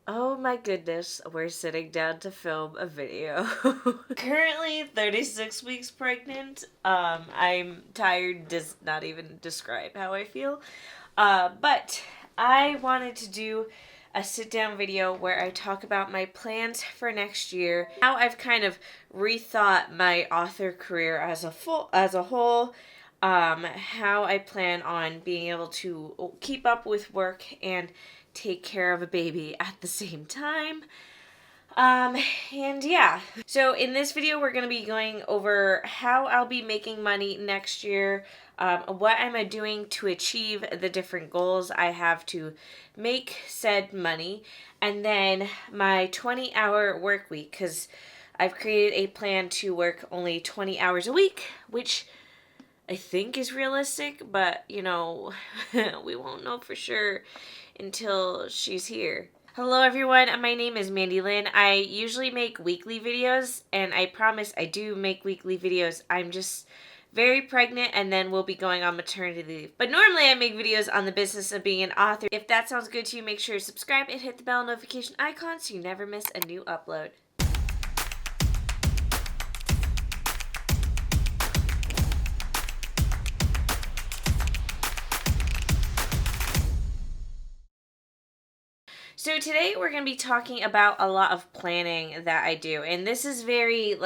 Oh my goodness, we're sitting down to film a video. Currently 36 weeks pregnant. I'm tired, does not even describe how I feel. But I wanted to do a sit down video where I talk about my plans for next year, how I've kind of rethought my author career as a whole, how I plan on being able to keep up with work and take care of a baby at the same time. Um, and yeah. So in this video, we're going to be going over how I'll be making money next year, what I'm doing to achieve the different goals I have to make said money, and then my 20-hour work week, because I've created a plan to work only 20 hours a week, which I think is realistic, but we won't know for sure until she's here. Hello everyone, my name is Mandi Lynn. I usually make weekly videos, and I promise I do make weekly videos. I'm just very pregnant, and then we'll be going on maternity leave. But normally I make videos on the business of being an author. If that sounds good to you, make sure to subscribe and hit the bell notification icon so you never miss a new upload. So today we're going to be talking about a lot of planning that I do. And this is very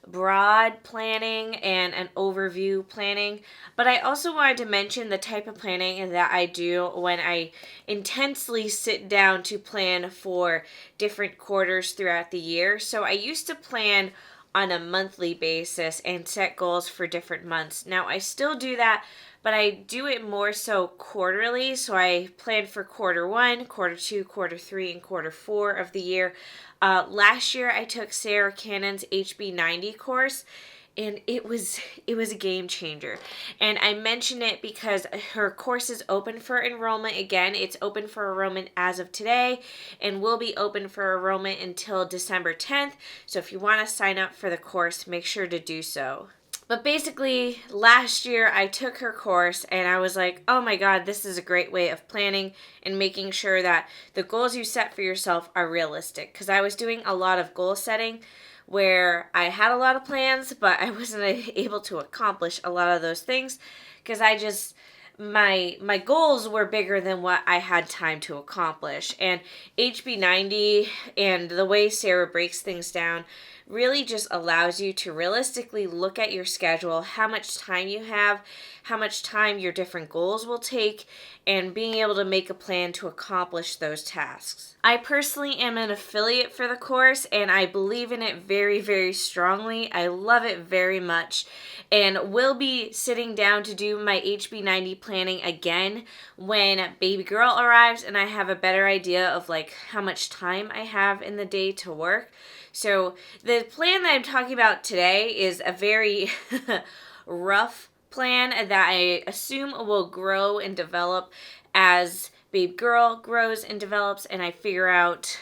broad planning and an overview planning. But I also wanted to mention the type of planning that I do when I intensely sit down to plan for different quarters throughout the year. So I used to plan on a monthly basis and set goals for different months. Now I still do that, but I do it more so quarterly. So I plan for quarter one, quarter two, quarter three, and quarter four of the year. Last year I took Sarah Cannon's HB90 course, and it was a game changer. And I mention it because her course is open for enrollment again. It's open for enrollment as of today and will be open for enrollment until December 10th. So if you want to sign up for the course, make sure to do so. But basically, last year I took her course and I was like, oh my God, this is a great way of planning and making sure that the goals you set for yourself are realistic. Because I was doing a lot of goal setting where I had a lot of plans, but I wasn't able to accomplish a lot of those things because my goals were bigger than what I had time to accomplish. And HB90 and the way Sarah breaks things down really just allows you to realistically look at your schedule, how much time you have, how much time your different goals will take, and being able to make a plan to accomplish those tasks. I personally am an affiliate for the course, and I believe in it very, very strongly. I love it very much, and will be sitting down to do my HB90 planning again when baby girl arrives and I have a better idea of how much time I have in the day to work. So the plan that I'm talking about today is a very rough plan that I assume will grow and develop as baby girl grows and develops and I figure out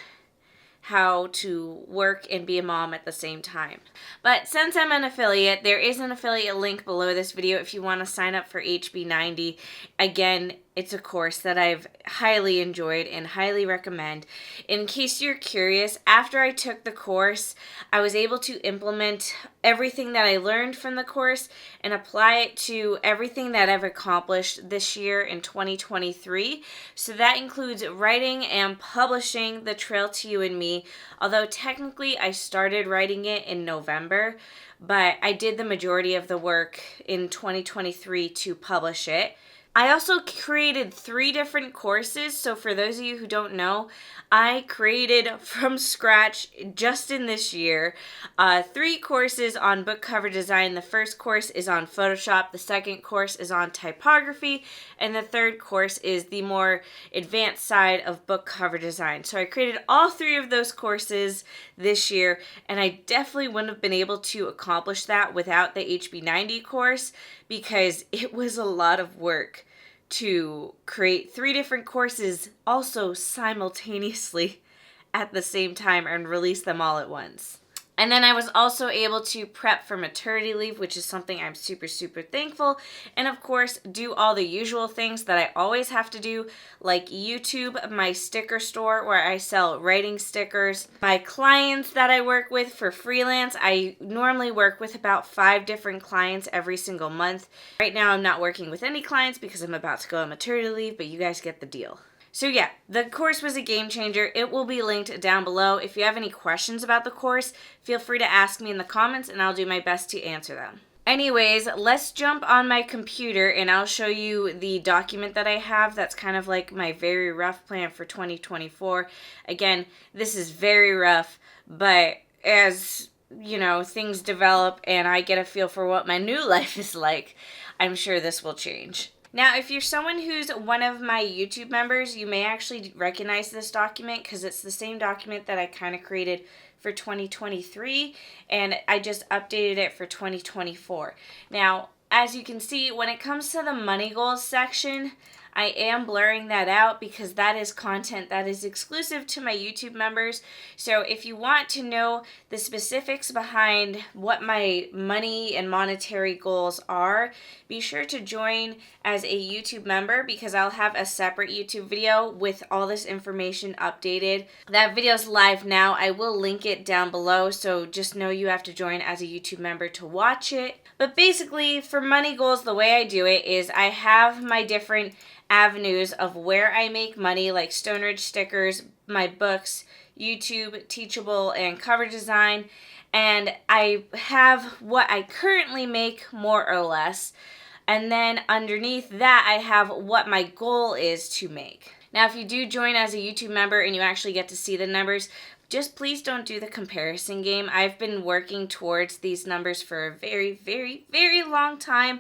how to work and be a mom at the same time. But since I'm an affiliate, there is an affiliate link below this video if you want to sign up for HB90. Again, it's a course that I've highly enjoyed and highly recommend. In case you're curious, after I took the course, I was able to implement everything that I learned from the course and apply it to everything that I've accomplished this year in 2023. So that includes writing and publishing The Trail to You and Me, although technically I started writing it in November, but I did the majority of the work in 2023 to publish it. I also created 3 different courses, so for those of you who don't know, I created from scratch just in this year 3 courses on book cover design. The first course is on Photoshop, the second course is on typography, and the third course is the more advanced side of book cover design. So I created all 3 of those courses this year, and I definitely wouldn't have been able to accomplish that without the HB90 course because it was a lot of work to create 3 different courses also simultaneously at the same time and release them all at once. And then I was also able to prep for maternity leave, which is something I'm super, super thankful. And of course, do all the usual things that I always have to do, like YouTube, my sticker store where I sell writing stickers, my clients that I work with for freelance. I normally work with about 5 different clients every single month. Right now, I'm not working with any clients because I'm about to go on maternity leave, but you guys get the deal. So yeah, the course was a game changer. It will be linked down below. If you have any questions about the course, feel free to ask me in the comments and I'll do my best to answer them. Anyways, let's jump on my computer and I'll show you the document that I have. That's kind of like my very rough plan for 2024. Again, this is very rough, but as you know, things develop and I get a feel for what my new life is like, I'm sure this will change. Now, if you're someone who's one of my YouTube members, you may actually recognize this document because it's the same document that I kind of created for 2023, and I just updated it for 2024. Now, as you can see, when it comes to the money goals section, I am blurring that out because that is content that is exclusive to my YouTube members. So if you want to know the specifics behind what my money and monetary goals are, be sure to join as a YouTube member because I'll have a separate YouTube video with all this information updated. That video's live now. I will link it down below, so just know you have to join as a YouTube member to watch it. But basically, for money goals, the way I do it is I have my different avenues of where I make money, like Stonebridge stickers, my books, YouTube, Teachable, and cover design. And I have what I currently make, more or less. And then underneath that, I have what my goal is to make. Now, if you do join as a YouTube member and you actually get to see the numbers, just please don't do the comparison game. I've been working towards these numbers for a very, very, very long time.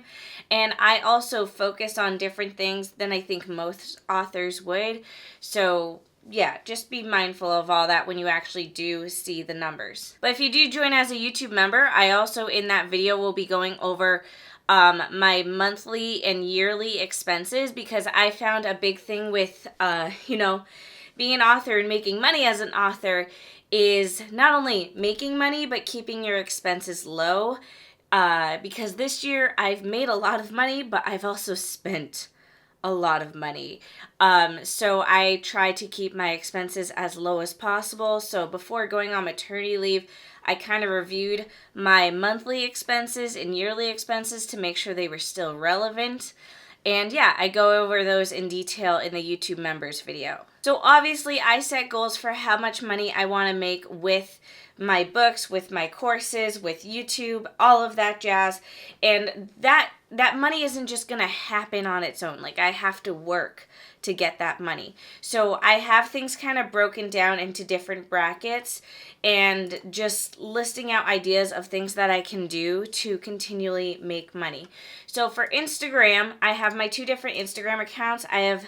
And I also focus on different things than I think most authors would. So yeah, just be mindful of all that when you actually do see the numbers. But if you do join as a YouTube member, I also in that video will be going over my monthly and yearly expenses because I found a big thing with, being an author and making money as an author is not only making money, but keeping your expenses low. Because this year I've made a lot of money, but I've also spent a lot of money. So I try to keep my expenses as low as possible. So before going on maternity leave, I kind of reviewed my monthly expenses and yearly expenses to make sure they were still relevant. And yeah, I go over those in detail in the YouTube members video. So obviously I set goals for how much money I want to make with my books, with my courses, with YouTube, all of that jazz. And that money isn't just going to happen on its own. Like I have to work to get that money. So I have things kind of broken down into different brackets and just listing out ideas of things that I can do to continually make money. So for Instagram, I have my 2 different Instagram accounts. I have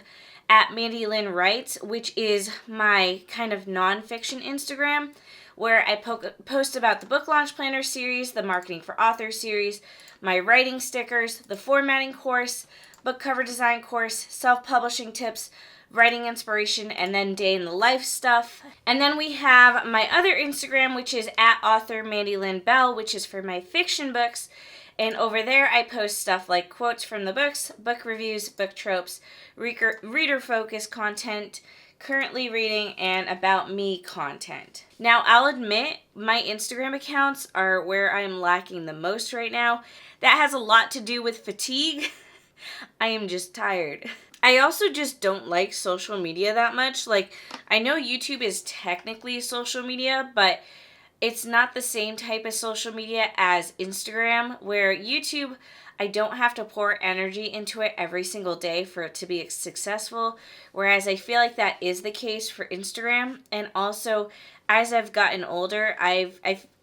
at Mandi Lynn Writes, which is my kind of nonfiction Instagram, where I post about the book launch planner series, the marketing for authors series, my writing stickers, the formatting course, book cover design course, self-publishing tips, writing inspiration, and then day in the life stuff. And then we have my other Instagram, which is at author Mandi Lynn Bell, which is for my fiction books. And over there, I post stuff like quotes from the books, book reviews, book tropes, reader-focused content, currently reading, and about me content. Now, I'll admit, my Instagram accounts are where I'm lacking the most right now. That has a lot to do with fatigue. I am just tired. I also just don't like social media that much. Like, I know YouTube is technically social media, but it's not the same type of social media as Instagram, where YouTube, I don't have to pour energy into it every single day for it to be successful, whereas I feel like that is the case for Instagram. And also, as I've gotten older, I've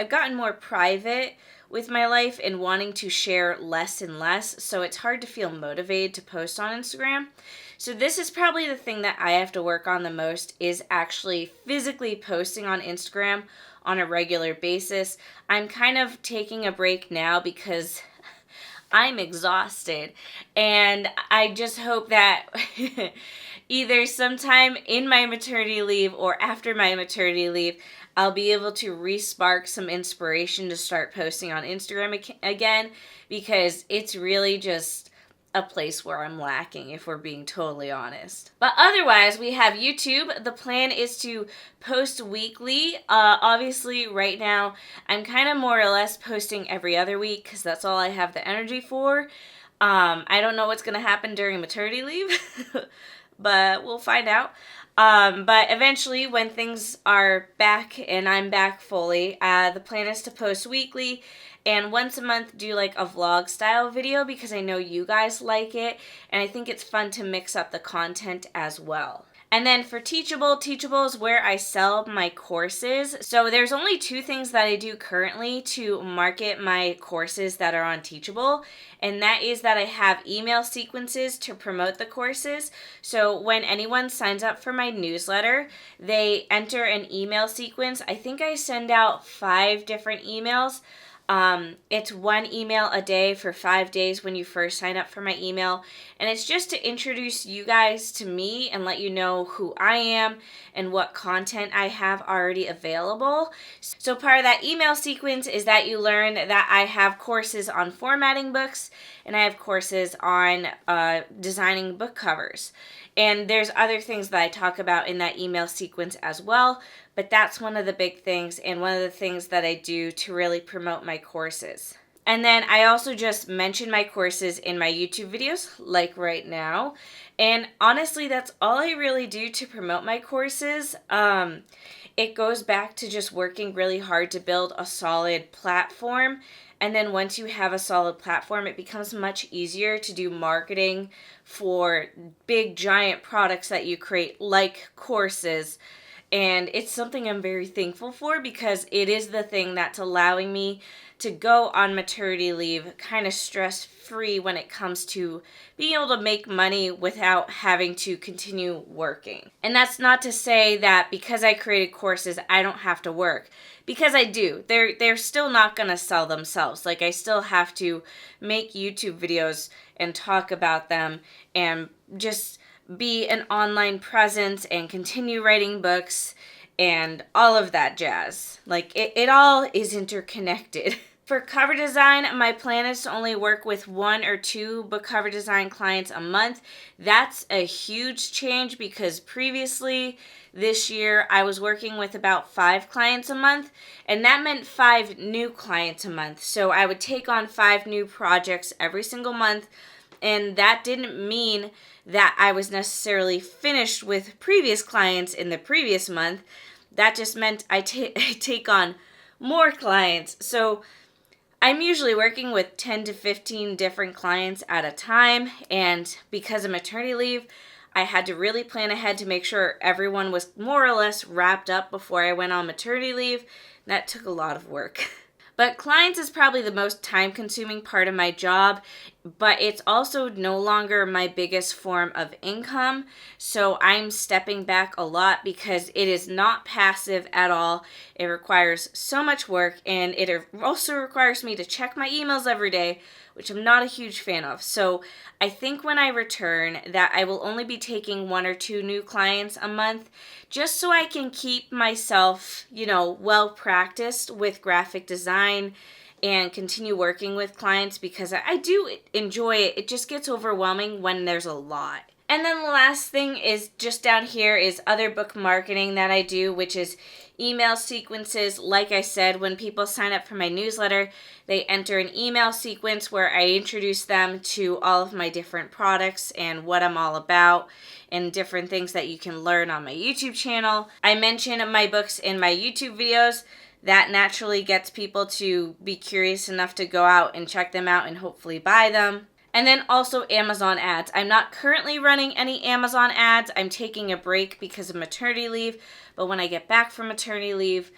gotten more private with my life and wanting to share less and less, so it's hard to feel motivated to post on Instagram. So this is probably the thing that I have to work on the most, is actually physically posting on Instagram on a regular basis. I'm kind of taking a break now because I'm exhausted, and I just hope that either sometime in my maternity leave or after my maternity leave, I'll be able to re-spark some inspiration to start posting on Instagram again, because it's really just a place where I'm lacking, if we're being totally honest. But otherwise, we have YouTube. The plan is to post weekly. Obviously, right now, I'm kind of more or less posting every other week because that's all I have the energy for. I don't know what's going to happen during maternity leave, but we'll find out. But eventually, when things are back and I'm back fully, the plan is to post weekly and once a month do like a vlog style video, because I know you guys like it and I think it's fun to mix up the content as well. And then for Teachable, Teachable is where I sell my courses. So there's only two things that I do currently to market my courses that are on Teachable. And that is that I have email sequences to promote the courses. So when anyone signs up for my newsletter, they enter an email sequence. I think I send out 5 different emails. It's 1 email a day for 5 days when you first sign up for my email. And it's just to introduce you guys to me and let you know who I am and what content I have already available. So part of that email sequence is that you learn that I have courses on formatting books and I have courses on designing book covers. And there's other things that I talk about in that email sequence as well, but that's one of the big things and one of the things that I do to really promote my courses. And then I also just mention my courses in my YouTube videos, like right now. And honestly, that's all I really do to promote my courses. It goes back to just working really hard to build a solid platform. And then once you have a solid platform, it becomes much easier to do marketing for big, giant products that you create, like courses. And it's something I'm very thankful for, because it is the thing that's allowing me to go on maternity leave kind of stress-free when it comes to being able to make money without having to continue working. And that's not to say that because I created courses, I don't have to work. Because I do. They're still not going to sell themselves. Like, I still have to make YouTube videos and talk about them and just be an online presence and continue writing books and all of that jazz. Like, it all is interconnected. For cover design, my plan is to only work with 1 or 2 book cover design clients a month. That's a huge change, because previously this year I was working with about 5 clients a month, and that meant 5 new clients a month. So I would take on 5 new projects every single month, and that didn't mean that I was necessarily finished with previous clients in the previous month. That just meant I take on more clients. So I'm usually working with 10 to 15 different clients at a time, and because of maternity leave, I had to really plan ahead to make sure everyone was more or less wrapped up before I went on maternity leave. That took a lot of work. But clients is probably the most time-consuming part of my job, but it's also no longer my biggest form of income. So I'm stepping back a lot because it is not passive at all. It requires so much work, and it also requires me to check my emails every day, which I'm not a huge fan of. So I think when I return that I will only be taking 1 or 2 new clients a month, just so I can keep myself, well practiced with graphic design and continue working with clients, because I do enjoy it. It just gets overwhelming when there's a lot. And then the last thing is just down here is other book marketing that I do, which is email sequences. Like I said, when people sign up for my newsletter, they enter an email sequence where I introduce them to all of my different products and what I'm all about and different things that you can learn on my YouTube channel. I mention my books in my YouTube videos. That naturally gets people to be curious enough to go out and check them out and hopefully buy them. And then also Amazon ads. I'm not currently running any Amazon ads. I'm taking a break because of maternity leave. But when I get back from maternity leave,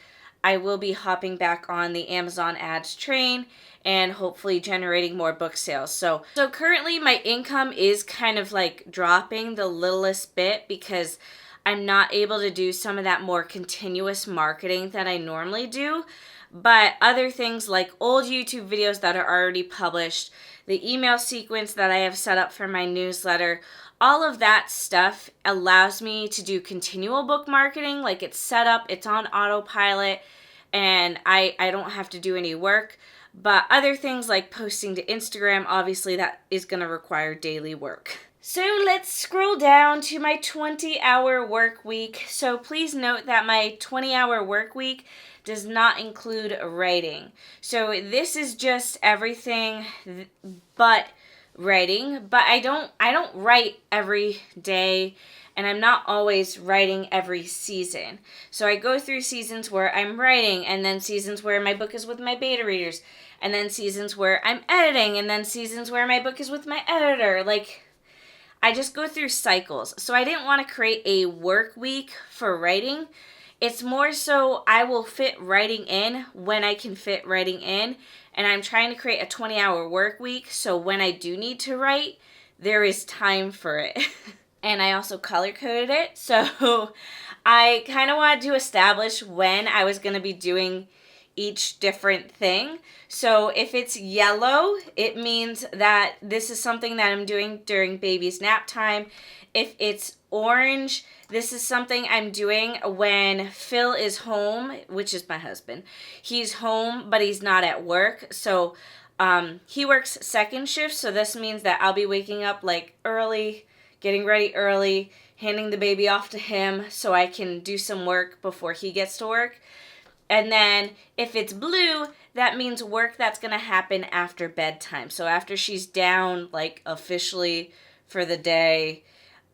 I will be hopping back on the Amazon ads train and hopefully generating more book sales. So currently my income is kind of like dropping the littlest bit because I'm not able to do some of that more continuous marketing that I normally do. But other things like old YouTube videos that are already published, the email sequence that I have set up for my newsletter, All of that stuff allows me to do continual book marketing. Like, it's set up, it's on autopilot, and I don't have to do any work. But other things like posting to Instagram, obviously that is going to require daily work. So let's scroll down to my 20-hour work week. So please note that my 20-hour work week does not include writing. So this is just everything but writing. But I don't write every day, and I'm not always writing every season. So I go through seasons where I'm writing, and then seasons where my book is with my beta readers, and then seasons where I'm editing, and then seasons where my book is with my editor. Like, I just go through cycles. So I didn't want to create a work week for writing. It's more so I will fit writing in when I can fit writing in. And I'm trying to create a 20-hour work week, so when I do need to write, there is time for it. And I also color coded it. So I kind of wanted to establish when I was going to be doing each different thing. So if it's yellow, it means that this is something that I'm doing during baby's nap time. If it's orange, this is something I'm doing when Phil is home, which is my husband. He's home, but he's not at work. So he works second shift. So this means that I'll be waking up like early, getting ready early, handing the baby off to him so I can do some work before he gets to work. And then if it's blue, that means work that's going to happen after bedtime. So after she's down, like, officially for the day,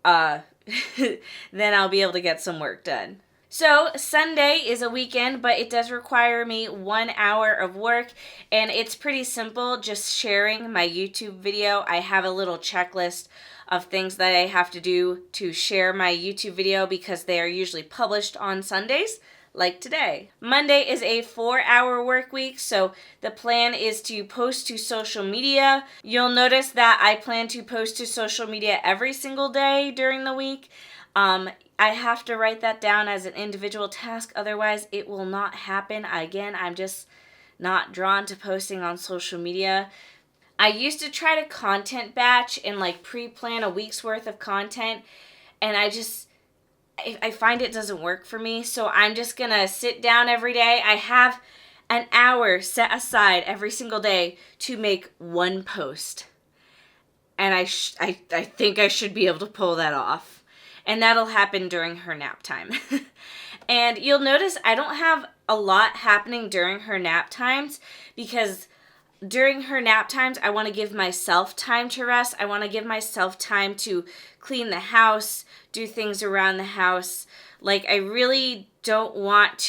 then I'll be able to get some work done. So Sunday is a weekend, but it does require me 1 hour of work, and it's pretty simple, just sharing my YouTube video. I have a little checklist of things that I have to do to share my YouTube video because they are usually published on Sundays, like today. Monday is a 4-hour work week, so the plan is to post to social media. You'll notice that I plan to post to social media every single day during the week. I have to write that down as an individual task, otherwise it will not happen. Again, I'm just not drawn to posting on social media. I used to try to content batch and like pre-plan a week's worth of content, and I find it doesn't work for me, so I'm just going to sit down every day. I have an hour set aside every single day to make one post. And I think I should be able to pull that off. And that'll happen during her nap time. And you'll notice I don't have a lot happening during her nap times because during her nap times, I want to give myself time to rest. I want to give myself time to clean the house, do things around the house. Like, I don't want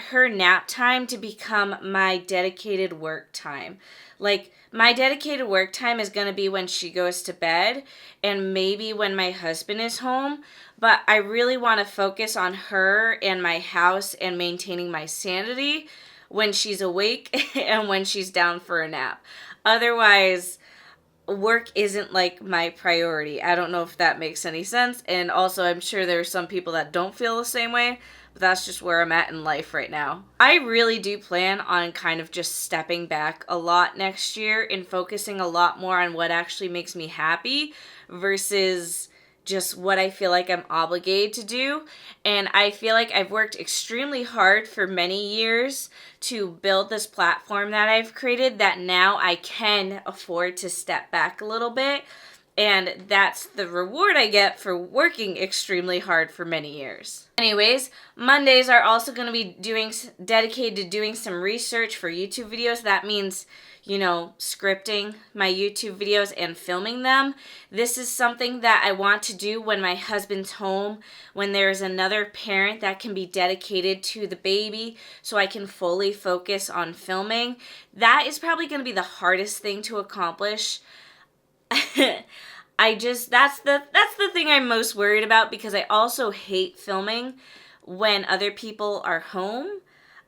her nap time to become my dedicated work time. Like, my dedicated work time is going to be when she goes to bed and maybe when my husband is home. But I really want to focus on her and my house and maintaining my sanity when she's awake and when she's down for a nap. Otherwise, work isn't like my priority. I don't know if that makes any sense. And also, I'm sure there are some people that don't feel the same way, but that's just where I'm at in life right now. I really do plan on kind of just stepping back a lot next year and focusing a lot more on what actually makes me happy versus just what I feel like I'm obligated to do. And I feel like I've worked extremely hard for many years to build this platform that I've created that now I can afford to step back a little bit. And that's the reward I get for working extremely hard for many years. Anyways, Mondays are also going to be dedicated to doing some research for YouTube videos. That means, scripting my YouTube videos and filming them. This is something that I want to do when my husband's home, when there's another parent that can be dedicated to the baby so I can fully focus on filming. That is probably going to be the hardest thing to accomplish. That's the thing I'm most worried about because I also hate filming when other people are home.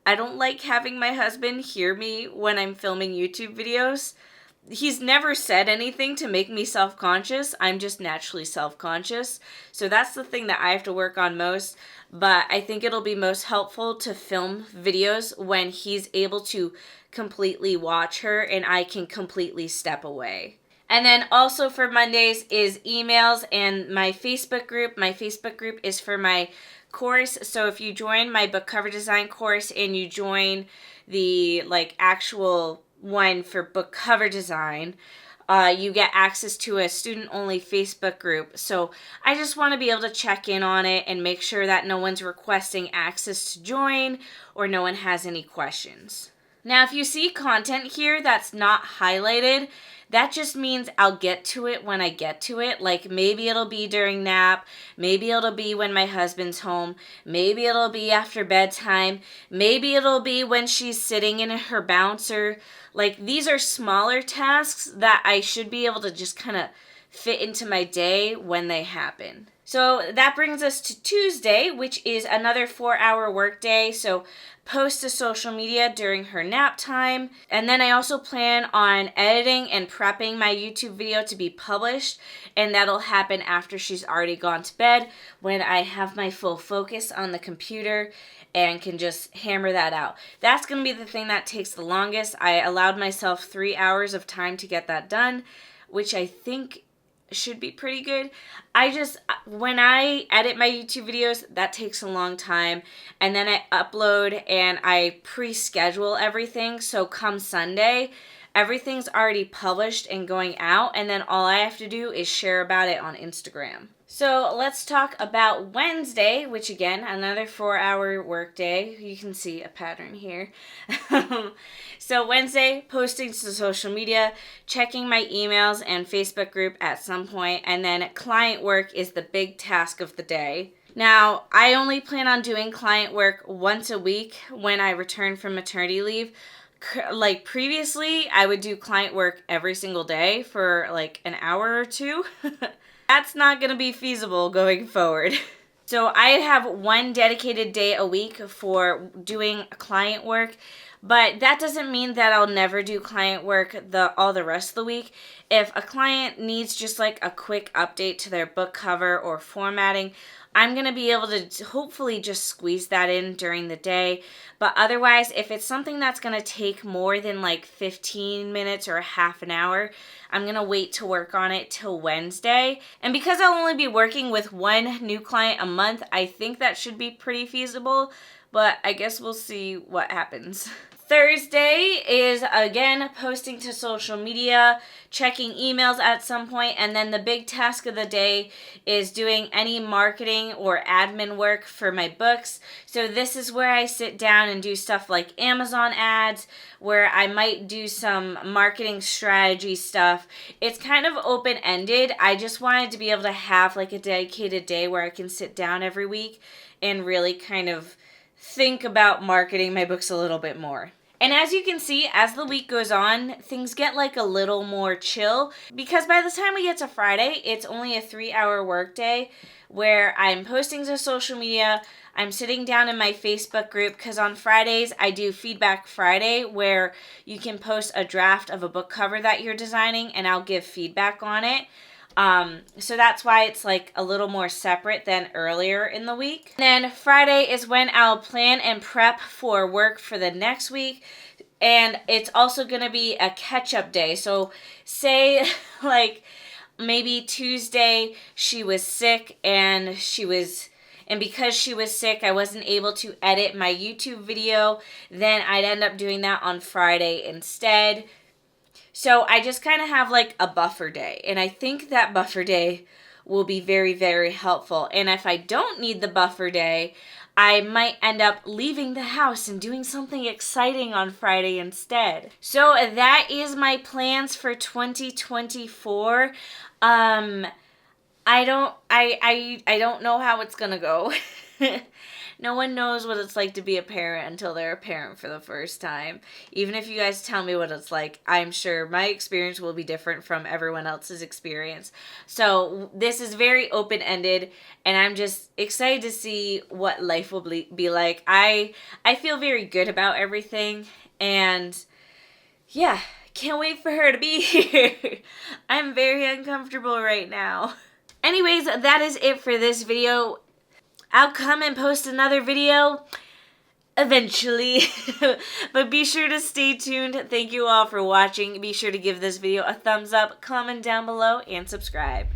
I don't like having my husband hear me when I'm filming YouTube videos. He's never said anything to make me self-conscious. I'm just naturally self-conscious. So that's the thing that I have to work on most. But I think it'll be most helpful to film videos when he's able to completely watch her and I can completely step away. And then also for Mondays is emails and my Facebook group. My Facebook group is for my course. So if you join my book cover design course and you join the like actual one for book cover design, you get access to a student-only Facebook group. So I just want to be able to check in on it and make sure that no one's requesting access to join or no one has any questions. Now, if you see content here that's not highlighted, that just means I'll get to it when I get to it. Like maybe it'll be during nap, maybe it'll be when my husband's home, maybe it'll be after bedtime, maybe it'll be when she's sitting in her bouncer. Like these are smaller tasks that I should be able to just kind of fit into my day when they happen. So that brings us to Tuesday, which is another 4-hour workday. So post to social media during her nap time. And then I also plan on editing and prepping my YouTube video to be published. And that'll happen after she's already gone to bed, when I have my full focus on the computer and can just hammer that out. That's going to be the thing that takes the longest. I allowed myself 3 hours of time to get that done, which I think should be pretty good. When I edit my YouTube videos, that takes a long time, and then I upload and I pre-schedule everything, so come Sunday, everything's already published and going out, and then all I have to do is share about it on Instagram. So let's talk about Wednesday, which again, another 4-hour workday. You can see a pattern here. So Wednesday, posting to social media, checking my emails and Facebook group at some point, and then client work is the big task of the day. Now, I only plan on doing client work once a week when I return from maternity leave. Like previously, I would do client work every single day for like an hour or two. That's not going to be feasible going forward. So I have one dedicated day a week for doing client work, but that doesn't mean that I'll never do client work all the rest of the week. If a client needs just like a quick update to their book cover or formatting, I'm going to be able to hopefully just squeeze that in during the day. But otherwise, if it's something that's going to take more than like 15 minutes or a half an hour, I'm going to wait to work on it till Wednesday. And because I'll only be working with one new client a month, I think that should be pretty feasible. But I guess we'll see what happens. Thursday is, again, posting to social media, checking emails at some point, and then the big task of the day is doing any marketing or admin work for my books. So this is where I sit down and do stuff like Amazon ads, where I might do some marketing strategy stuff. It's kind of open-ended. I just wanted to be able to have like a dedicated day where I can sit down every week and really kind of think about marketing my books a little bit more. And as you can see, as the week goes on, things get like a little more chill, because by the time we get to Friday, it's only a 3-hour workday where I'm posting to social media, I'm sitting down in my Facebook group, because on Fridays I do Feedback Friday, where you can post a draft of a book cover that you're designing and I'll give feedback on it. So that's why it's like a little more separate than earlier in the week. And then Friday is when I'll plan and prep for work for the next week. And it's also going to be a catch-up day. So say like maybe Tuesday she was sick and because she was sick, I wasn't able to edit my YouTube video. Then I'd end up doing that on Friday instead. So I just kind of have like a buffer day, and I think that buffer day will be very, very helpful. And if I don't need the buffer day, I might end up leaving the house and doing something exciting on Friday instead. So that is my plans for 2024. I don't know how it's gonna go. No one knows what it's like to be a parent until they're a parent for the first time. Even if you guys tell me what it's like, I'm sure my experience will be different from everyone else's experience. So this is very open-ended, and I'm just excited to see what life will be like. I feel very good about everything, and yeah, can't wait for her to be here. I'm very uncomfortable right now. Anyways, that is it for this video. I'll come and post another video eventually. But be sure to stay tuned. Thank you all for watching. Be sure to give this video a thumbs up, comment down below, and subscribe.